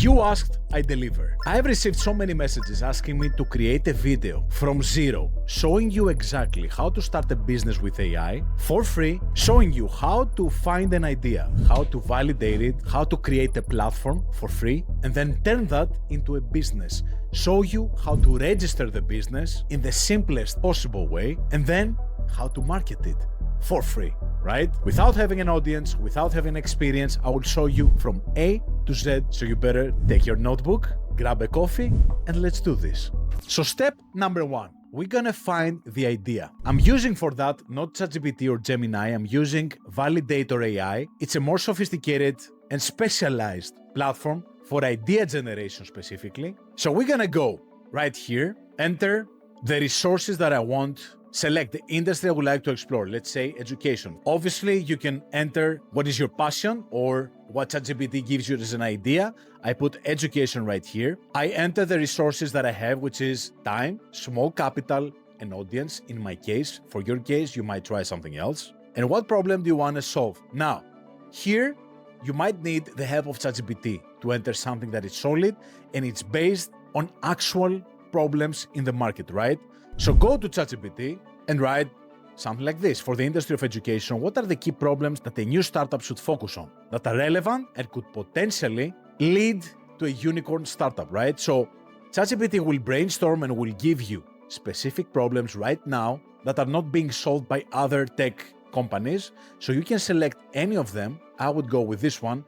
You asked, I deliver. I have received so many messages asking me to create a video from zero, showing you exactly how to start a business with AI for free, showing you how to find an idea, how to validate it, how to create a platform for free, and then turn that into a business. Show you how to register the business in the simplest possible way, and then how to market it for free, right? Without having an audience, without having experience, I will show you from A to Z. So you better take your notebook, grab a coffee, and let's do this. So step number one, we're gonna find the idea. I'm using for that not ChatGPT or Gemini, I'm using Validator AI. It's a more sophisticated and specialized platform for idea generation specifically. So we're gonna go right here, enter the resources that I want, select the industry I would like to explore, let's say education. Obviously, you can enter what is your passion or what ChatGPT gives you as an idea. I put education right here. I enter the resources that I have, which is time, small capital, and audience. In my case, for your case, you might try something else. And what problem do you want to solve? Now, here, you might need the help of ChatGPT to enter something that is solid and it's based on actual problems in the market, right? So go to ChatGPT and write something like this. For the industry of education, what are the key problems that a new startup should focus on that are relevant and could potentially lead to a unicorn startup, right? So ChatGPT will brainstorm and will give you specific problems right now that are not being solved by other tech companies. So you can select any of them. I would go with this one,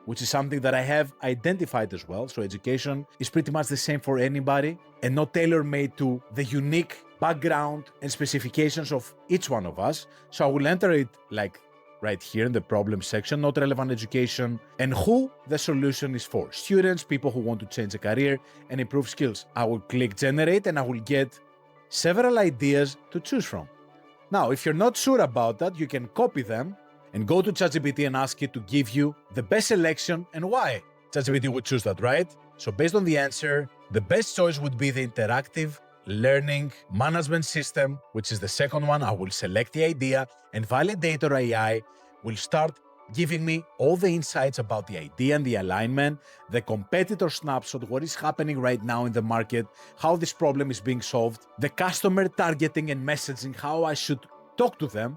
which is something that I have identified as well. So education is pretty much the same for anybody and not tailor-made to the unique background and specifications of each one of us. So I will enter it like right here in the problem section, not relevant education, and who the solution is for. Students, people who want to change a career and improve skills. I will click generate and I will get several ideas to choose from. Now, if you're not sure about that, you can copy them and go to ChatGPT and ask it to give you the best selection and why. ChatGPT would choose that, right? So based on the answer, the best choice would be the interactive learning management system, which is the second one. I will select the idea and Validator AI will start giving me all the insights about the idea and the alignment, the competitor snapshot, what is happening right now in the market, how this problem is being solved, the customer targeting and messaging, how I should talk to them,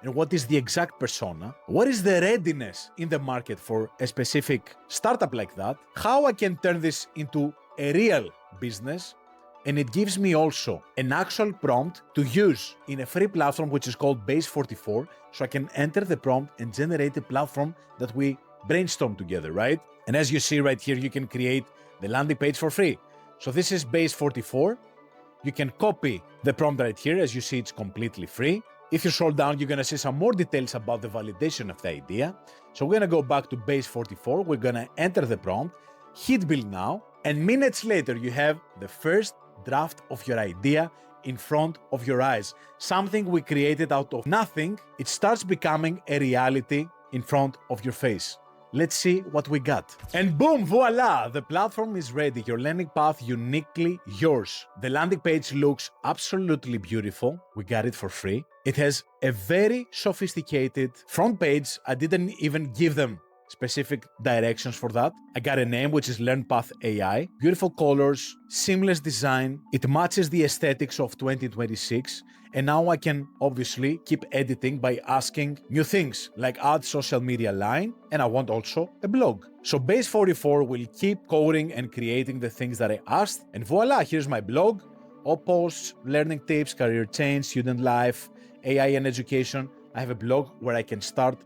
and what is the exact persona, what is the readiness in the market for a specific startup like that, how I can turn this into a real business, and it gives me also an actual prompt to use in a free platform which is called Base44, so I can enter the prompt and generate a platform that we brainstorm together, right? And as you see right here, you can create the landing page for free. So this is Base44. You can copy the prompt right here. As you see, it's completely free. If you scroll down, you're gonna see some more details about the validation of the idea. So we're gonna go back to Base44. We're gonna enter the prompt, hit build now, and minutes later, you have the first draft of your idea in front of your eyes. Something we created out of nothing, it starts becoming a reality in front of your face. Let's see what we got. And boom, voila, the platform is ready. Your learning path uniquely yours. The landing page looks absolutely beautiful. We got it for free. It has a very sophisticated front page. I didn't even give them specific directions for that. I got a name, which is LearnPath AI. Beautiful colors, seamless design. It matches the aesthetics of 2026. And now I can obviously keep editing by asking new things like add social media line. And I want also a blog. So Base44 will keep coding and creating the things that I asked. And voila, here's my blog. All posts, learning tips, career change, student life, AI and education. I have a blog where I can start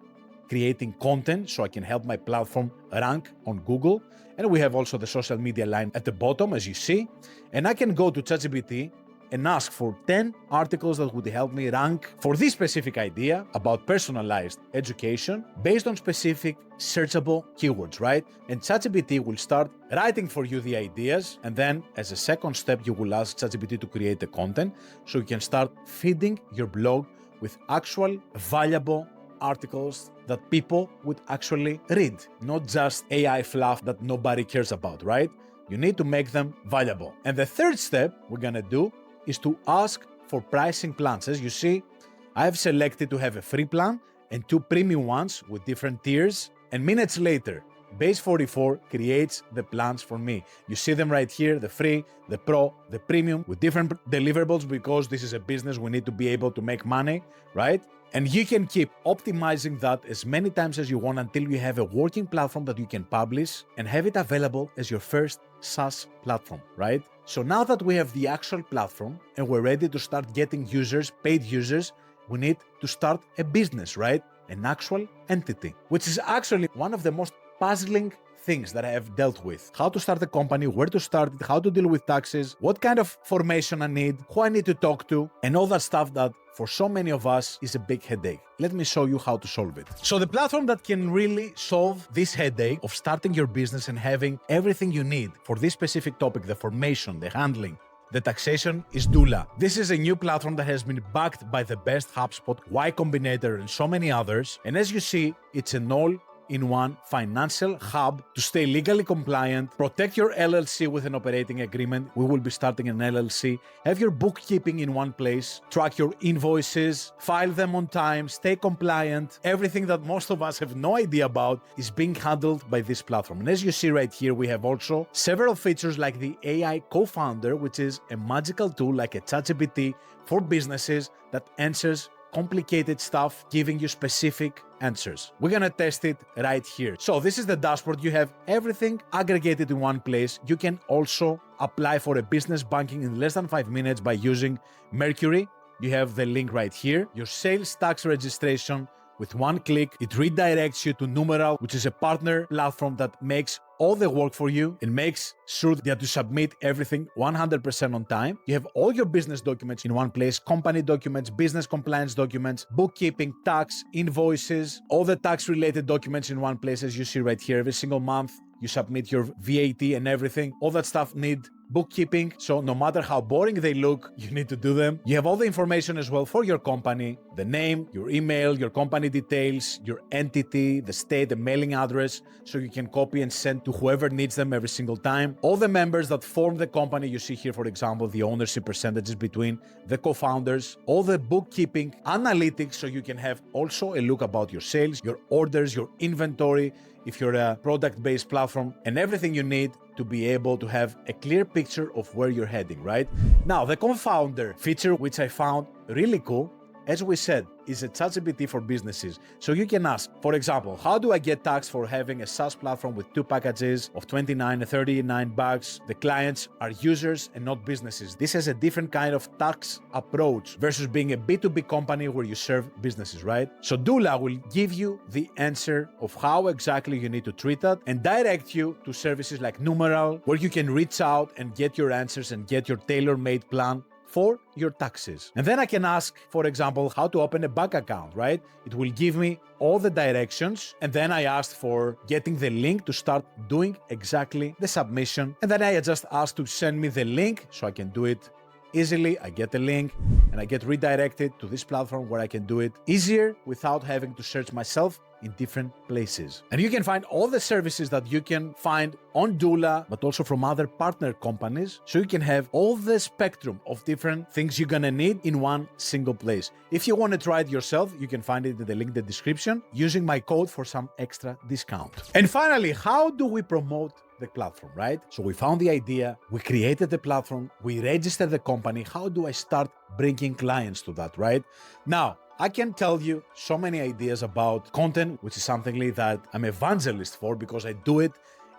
creating content so I can help my platform rank on Google. And we have also the social media line at the bottom, as you see. And I can go to ChatGPT and ask for 10 articles that would help me rank for this specific idea about personalized education based on specific searchable keywords, right? And ChatGPT will start writing for you the ideas. And then as a second step, you will ask ChatGPT to create the content so you can start feeding your blog with actual valuable articles that people would actually read, not just AI fluff that nobody cares about, right? You need to make them valuable. And the third step we're gonna do is to ask for pricing plans. As you see, I have selected to have a free plan and 2 premium ones with different tiers. And minutes later, Base 44 creates the plans for me. You see them right here, the free, the pro, the premium, with different deliverables, because this is a business, we need to be able to make money, right? And you can keep optimizing that as many times as you want until you have a working platform that you can publish and have it available as your first SaaS platform, right? So now that we have the actual platform and we're ready to start getting users, paid users, we need to start a business, right? An actual entity, which is actually one of the most puzzling things that I have dealt with. How to start a company, where to start it, how to deal with taxes, what kind of formation I need, who I need to talk to, and all that stuff that for so many of us is a big headache. Let me show you how to solve it. So the platform that can really solve this headache of starting your business and having everything you need for this specific topic, the formation, the handling, the taxation, is Doola. This is a new platform that has been backed by the best HubSpot, Y Combinator, and so many others. And as you see, it's an all-in-one financial hub to stay legally compliant, protect your LLC with an operating agreement. We will be starting an LLC. Have your bookkeeping in one place, track your invoices, file them on time, stay compliant. Everything that most of us have no idea about is being handled by this platform. And as you see right here, we have also several features like the AI Co-founder, which is a magical tool like a ChatGPT for businesses that answers complicated stuff, giving you specific answers. We're gonna test it right here. So this is the dashboard. You have everything aggregated in one place. You can also apply for a business banking in less than 5 minutes by using Mercury. You have the link right here. Your sales tax registration with one click. It redirects you to Numeral, which is a partner platform that makes all the work for you and makes sure that you submit everything 100% on time. You have all your business documents in one place, company documents, business compliance documents, bookkeeping, tax, invoices, all the tax-related documents in one place, as you see right here. Every single month, you submit your VAT and everything. All that stuff need bookkeeping, so no matter how boring they look, you need to do them. You have all the information as well for your company, the name, your email, your company details, your entity, the state, the mailing address, so you can copy and send to whoever needs them every single time. All the members that form the company, you see here, for example, the ownership percentages between the co-founders, all the bookkeeping, analytics, so you can have also a look about your sales, your orders, your inventory, if you're a product-based platform, and everything you need to be able to have a clear picture of where you're heading, right? Now, the co-founder feature, which I found really cool, as we said, is a ChatGPT for businesses. So you can ask, for example, how do I get taxed for having a SaaS platform with 2 packages of $29 and $39? The clients are users and not businesses. This has a different kind of tax approach versus being a B2B company where you serve businesses, right? So Doola will give you the answer of how exactly you need to treat that and direct you to services like Numeral, where you can reach out and get your answers and get your tailor-made plan for your taxes. And then I can ask, for example, how to open a bank account, right? It will give me all the directions. And then I asked for getting the link to start doing exactly the submission. And then I just asked to send me the link so I can do it easily. I get the link and I get redirected to this platform where I can do it easier without having to search myself in different places. And you can find all the services that you can find on Doola, but also from other partner companies. So you can have all the spectrum of different things you're gonna need in one single place. If you want to try it yourself, you can find it in the link in the description using my code for some extra discount. And finally, how do we promote the platform, right? So we found the idea, we created the platform, we registered the company. How do I start bringing clients to that, right? Now, I can tell you so many ideas about content, which is something that I'm evangelist for because I do it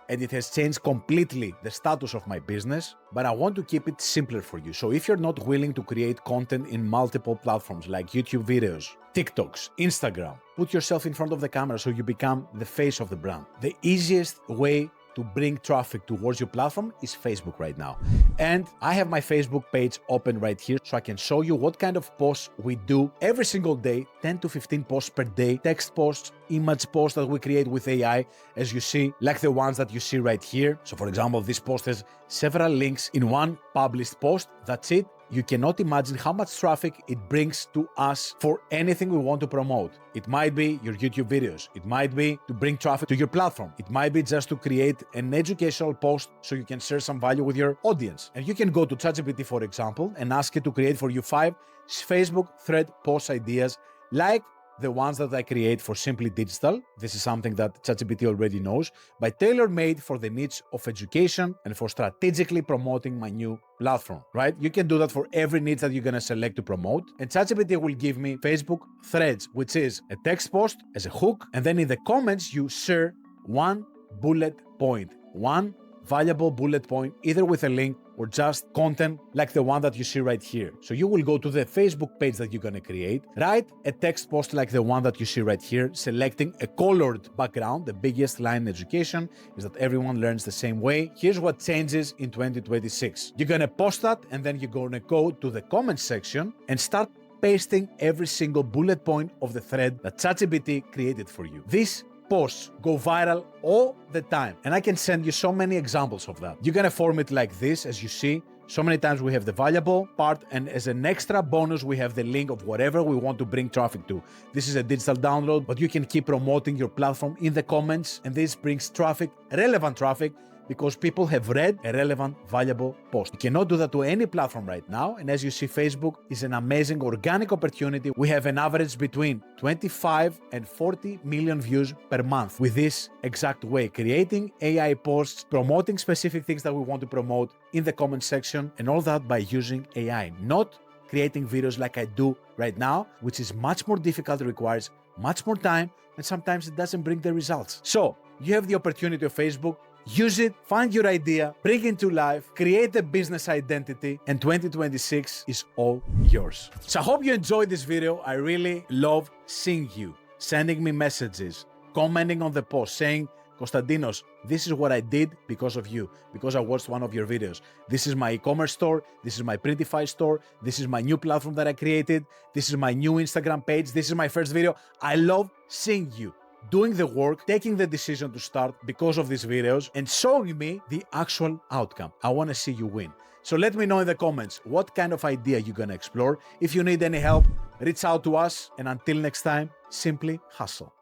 and it has changed completely the status of my business, but I want to keep it simpler for you. So if you're not willing to create content in multiple platforms like YouTube videos, TikToks, Instagram, put yourself in front of the camera so you become the face of the brand. The easiest way to bring traffic towards your platform is Facebook right now. And I have my Facebook page open right here so I can show you what kind of posts we do every single day, 10 to 15 posts per day, text posts, image posts that we create with AI, as you see, like the ones that you see right here. So for example, this post has several links in one published post. That's it. You cannot imagine how much traffic it brings to us for anything we want to promote. It might be your YouTube videos. It might be to bring traffic to your platform. It might be just to create an educational post so you can share some value with your audience. And you can go to ChatGPT, for example, and ask it to create for you 5 Facebook thread post ideas like the ones that I create for Simply Digital. This is something that ChatGPT already knows, but tailor-made for the niche of education and for strategically promoting my new platform, right? You can do that for every niche that you're going to select to promote. And ChatGPT will give me Facebook Threads, which is a text post as a hook. And then in the comments, you share one bullet point, one valuable bullet point, either with a link or just content like the one that you see right here. So you will go to the Facebook page that you're going to create, write a text post like the one that you see right here, selecting a colored background. The biggest line in education is that everyone learns the same way. Here's what changes in 2026. You're going to post that, and then you're going to go to the comment section and start pasting every single bullet point of the thread that ChatGPT created for you. This posts go viral all the time, and I can send you so many examples of that. You're gonna form it like this, as you see. So many times we have the valuable part, and as an extra bonus, we have the link of whatever we want to bring traffic to. This is a digital download, but you can keep promoting your platform in the comments, and this brings traffic, relevant traffic, because people have read a relevant, valuable post. You cannot do that to any platform right now, and as you see, Facebook is an amazing organic opportunity. We have an average between 25 and 40 million views per month with this exact way, creating AI posts, promoting specific things that we want to promote in the comment section, and all that by using AI, not creating videos like I do right now, which is much more difficult, requires much more time, and sometimes it doesn't bring the results. So you have the opportunity of Facebook. Use it, find your idea, bring it to life, create a business identity, and 2026 is all yours. So I hope you enjoyed this video. I really love seeing you sending me messages, commenting on the post, saying, Konstantinos, this is what I did because of you, because I watched one of your videos. This is my e-commerce store. This is my Printify store. This is my new platform that I created. This is my new Instagram page. This is my first video. I love seeing you doing the work, taking the decision to start because of these videos, and showing me the actual outcome. I want to see you win. So let me know in the comments what kind of idea you're going to explore. If you need any help, reach out to us. And until next time, simply hustle.